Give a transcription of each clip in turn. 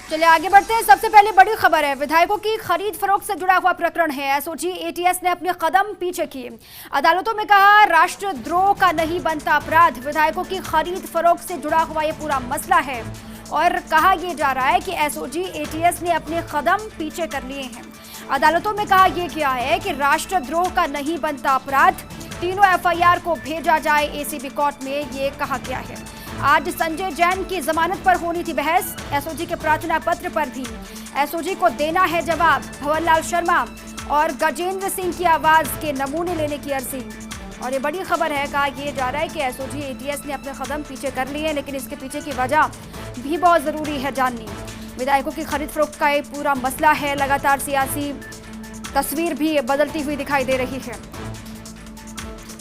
चलिए आगे बढ़ते हैं। सबसे पहले बड़ी खबर है, विधायकों की खरीद फरोख्त से जुड़ा हुआ प्रकरण है। एसओजी एटीएस ने अपने कदम पीछे किए, अदालतों में कहा राष्ट्रद्रोह का नहीं बनता अपराध। विधायकों की खरीद फरोख्त से जुड़ा हुआ ये पूरा मसला है और कहा यह जा रहा है कि एसओजी एटीएस ने अपने कदम पीछे कर लिए हैं। अदालतों में कहा यह गया है कि राष्ट्रद्रोह का नहीं बनता अपराध। तीनों एफआईआर को भेजा जाए एसीबी कोर्ट में, ये कहा गया है। आज संजय जैन की जमानत पर होनी थी बहस। एसओजी के प्रार्थना पत्र पर भी एसओजी को देना है जवाब। भंवरलाल शर्मा और गजेंद्र सिंह की आवाज के नमूने लेने की अर्जी। और ये बड़ी खबर है, कहा यह जा रहा है कि एसओजी एटीएस ने अपने कदम पीछे कर लिए हैं, लेकिन इसके पीछे की वजह भी बहुत जरूरी है जाननी। विधायकों की खरीद फरोख्त का ये पूरा मसला है। लगातार सियासी तस्वीर भी बदलती हुई दिखाई दे रही है।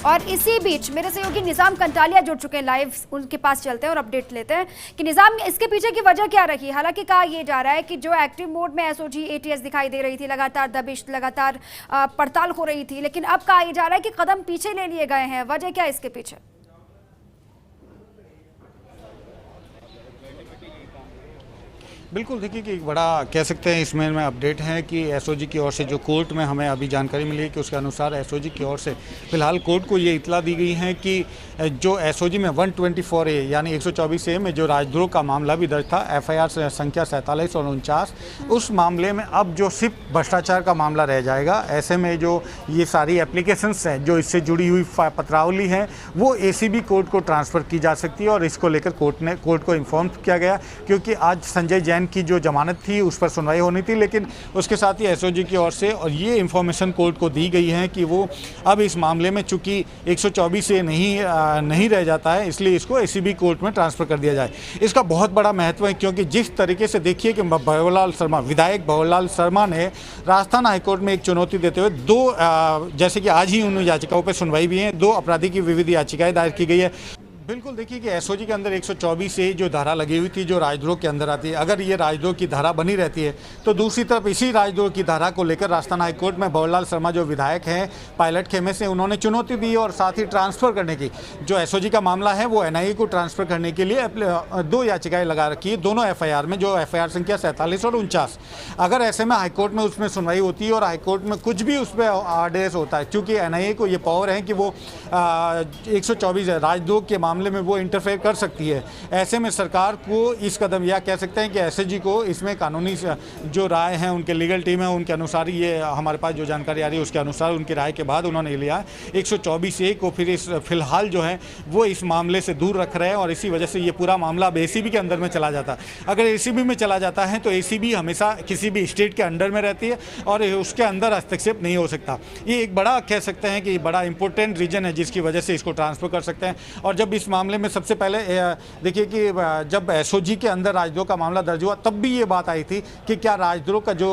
और इसी बीच मेरे सहयोगी निजाम कंटालिया जुड़ चुके हैं लाइव, उनके पास चलते हैं और अपडेट लेते हैं कि निजाम, इसके पीछे की वजह क्या रही। हालांकि कहा यह जा रहा है कि जो एक्टिव मोड में एसओजी एटीएस दिखाई दे रही थी, लगातार दबिश, लगातार पड़ताल हो रही थी, लेकिन अब कहा यह जा रहा है कि कदम पीछे ले लिए गए हैं। वजह क्या इसके पीछे? बिल्कुल, देखिए कि एक बड़ा कह सकते हैं इसमें में अपडेट है कि एसओजी की ओर से जो कोर्ट में हमें अभी जानकारी मिली है कि उसके अनुसार एसओजी की ओर से फिलहाल कोर्ट को ये इतला दी गई है कि जो एसओजी में 124A यानी 124A में जो राजद्रोह का मामला भी दर्ज था, एफआईआर संख्या 47 और 49, उस मामले में अब जो सिर्फ भ्रष्टाचार का मामला रह जाएगा। ऐसे में जो ये सारी एप्लीकेशंस हैं जो इससे जुड़ी हुई पत्रावली है वो एसीबी कोर्ट को ट्रांसफ़र की जा सकती है और इसको लेकर कोर्ट को इन्फॉर्म किया गया, क्योंकि आज संजय जैन की जो जमानत थी उस पर सुनवाई होनी थी, लेकिन उसके साथ ही एसओजी की ओर से और ये इन्फॉर्मेशन कोर्ट को दी गई है कि वो अब इस मामले में चूंकि 124 से नहीं रह जाता है, इसलिए इसको एसीबी कोर्ट में ट्रांसफ़र कर दिया जाए। इसका बहुत बड़ा महत्व है, क्योंकि जिस तरीके से देखिए कि विधायक भंवरलाल शर्मा ने राजस्थान हाईकोर्ट में एक चुनौती देते हुए जैसे कि आज ही उन याचिकाओं पर सुनवाई भी है, 2 अपराधी की विविध याचिकाएं दायर की गई है। बिल्कुल, देखिए कि एसओजी के अंदर 124 से जो धारा लगी हुई थी जो राजद्रोह के अंदर आती है, अगर ये राजद्रोह की धारा बनी रहती है तो दूसरी तरफ इसी राजद्रोह की धारा को लेकर राजस्थान हाईकोर्ट में भंवरलाल शर्मा जो विधायक हैं पायलट खेमे से, उन्होंने चुनौती दी और साथ ही ट्रांसफ़र करने की जो एसओजी का मामला है वो एनआईए को ट्रांसफ़र करने के लिए 2 याचिकाएँ लगा रखी है दोनों एफआईआर में, जो एफआईआर संख्या 47 और 49। अगर ऐसे में हाईकोर्ट में उसमें सुनवाई होती है और हाईकोर्ट में कुछ भी उस पर आदेश होता है, क्योंकि एनआईए को ये पावर है कि वो 124 राजद्रोह के मामले में वो इंटरफेयर कर सकती है। ऐसे में सरकार को इस कदम, या कह सकते हैं कि एसएजी को इसमें कानूनी जो राय है उनके लीगल टीम है उनके अनुसार, ये हमारे पास जो जानकारी आ रही है उसके अनुसार उनकी राय के बाद उन्होंने लिया 124A को फिर फिलहाल जो है वो इस मामले से दूर रख रहे हैं और इसी वजह से ये पूरा मामला अब एसीबी के अंदर में चला जाता। अगर एसीबी में चला जाता है तो एसीबी हमेशा किसी भी स्टेट के अंडर में रहती है और उसके अंदर हस्तक्षेप नहीं हो सकता। ये एक बड़ा कह सकते हैं कि बड़ा इंपॉर्टेंट रीजन है जिसकी वजह से इसको ट्रांसफ़र कर सकते हैं। और जब इस मामले में सबसे पहले देखिए कि जब एसओजी के अंदर राजद्रोह का मामला दर्ज हुआ तब भी ये बात आई थी कि क्या राजद्रोह का जो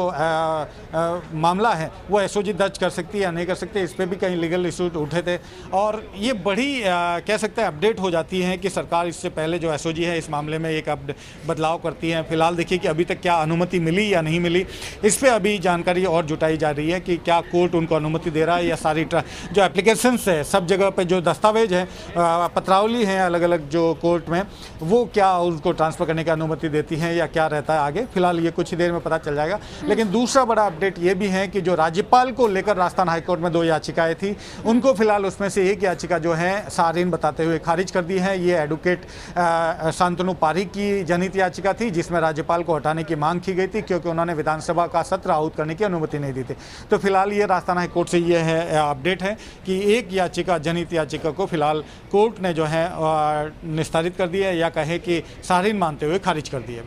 मामला है वो एसओजी दर्ज कर सकती है या नहीं कर सकती, इस पर भी कई लीगल इशू उठे थे। और ये बड़ी कह सकते हैं अपडेट हो जाती है कि सरकार इससे पहले जो एसओजी है इस मामले में एक बदलाव करती है। फिलहाल देखिए कि अभी तक क्या अनुमति मिली या नहीं मिली, इस पर अभी जानकारी और जुटाई जा रही है कि क्या कोर्ट उनको अनुमति दे रहा है या सारी जो एप्लीकेशंस है सब जगह पे जो दस्तावेज है पत्रावली है अलग अलग जो कोर्ट में, वो क्या उनको ट्रांसफ़र करने की अनुमति देती हैं या क्या रहता है आगे। फिलहाल ये कुछ ही देर में पता चल जाएगा। लेकिन दूसरा बड़ा अपडेट ये भी है कि जो राज्यपाल को लेकर राजस्थान हाईकोर्ट में 2 याचिकाएं थी, उनको फिलहाल उसमें से एक याचिका जो है सारीन बताते हुए खारिज कर दी है। ये एडवोकेट शांतनु पारीक की जनहित याचिका थी जिसमें राज्यपाल को हटाने की मांग की गई थी क्योंकि उन्होंने विधानसभा का सत्र आहूत करने की अनुमति नहीं दी थी। तो फिलहाल ये राजस्थान हाईकोर्ट से ये है अपडेट है कि एक याचिका जनहित याचिका को फिलहाल कोर्ट ने जो है निस्तारित कर दिया है या कहे कि सारीन मानते हुए खारिज कर दिया।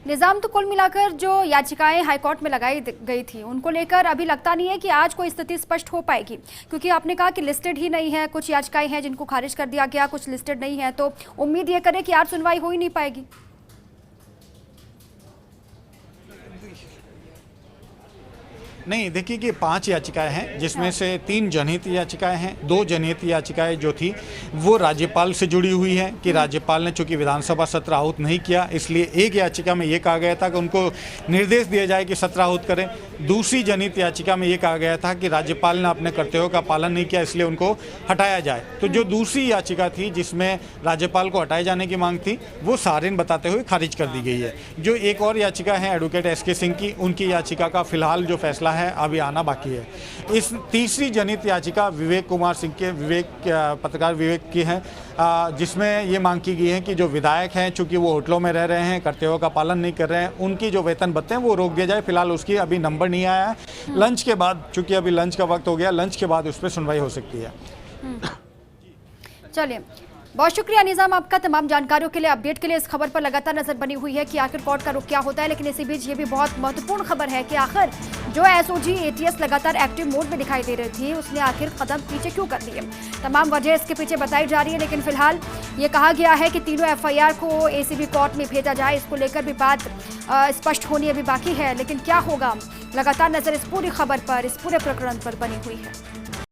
निजाम, तो कुल मिलाकर जो याचिकाएं हाईकोर्ट में लगाई गई थी उनको लेकर अभी लगता नहीं है कि आज कोई स्थिति स्पष्ट हो पाएगी, क्योंकि आपने कहा कि लिस्टेड ही नहीं है, कुछ याचिकाएं हैं जिनको खारिज कर दिया गया, कुछ लिस्टेड नहीं है, तो उम्मीद ये करें कि आज सुनवाई हो ही नहीं पाएगी। नहीं, देखिए कि 5 याचिकाएं हैं, जिसमें से 3 जनहित याचिकाएं हैं। 2 जनहित याचिकाएं जो थी वो राज्यपाल से जुड़ी हुई है कि राज्यपाल ने चूंकि विधानसभा सत्र आहूत नहीं किया, इसलिए एक याचिका में ये कहा गया था कि उनको निर्देश दिया जाए कि सत्र आहूत करें। दूसरी जनहित याचिका में ये कहा गया था कि राज्यपाल ने अपने कर्तव्यों का पालन नहीं किया, इसलिए उनको हटाया जाए। तो जो दूसरी याचिका थी जिसमें राज्यपाल को हटाए जाने की मांग थी, वो सारिन बताते हुए खारिज कर दी गई है। जो एक और याचिका है एडवोकेट एसके सिंह की, उनकी याचिका का फिलहाल जो फैसला है अभी आना बाकी है। इस तीसरी जनहित याचिका विवेक कुमार सिंह के पत्रकार विवेक की है, जिसमें ये मांग की गई है कि जो विधायक हैं चूंकि वो होटलों में रह रहे हैं, कर्तव्यों का पालन नहीं कर रहे हैं, उनकी जो वेतन भत्ते हैं वो रोक दिया जाए। फिलहाल उसकी अभी नंबर नहीं आया है। लंच के बाद, चूंकि अभी लंच का वक्त हो गया, लंच के बाद उस पर सुनवाई हो सकती है। चलिए, बहुत शुक्रिया निजाम आपका तमाम जानकारियों के लिए, अपडेट के लिए। इस खबर पर लगातार नजर बनी हुई है कि आखिर कोर्ट का रुख क्या होता है, लेकिन इसी बीच ये भी बहुत महत्वपूर्ण खबर है कि आखिर जो एसओजी एटीएस लगातार एक्टिव मोड में दिखाई दे रही थी, उसने आखिर कदम पीछे क्यों कर लिए। तमाम वजह इसके पीछे बताई जा रही है, लेकिन फिलहाल ये कहा गया है कि तीनों एफआईआर को एसीबी कोर्ट में भेजा जाए। इसको लेकर भी बात स्पष्ट होनी अभी बाकी है, लेकिन क्या होगा, लगातार नजर इस पूरी खबर पर, इस पूरे प्रकरण पर बनी हुई है।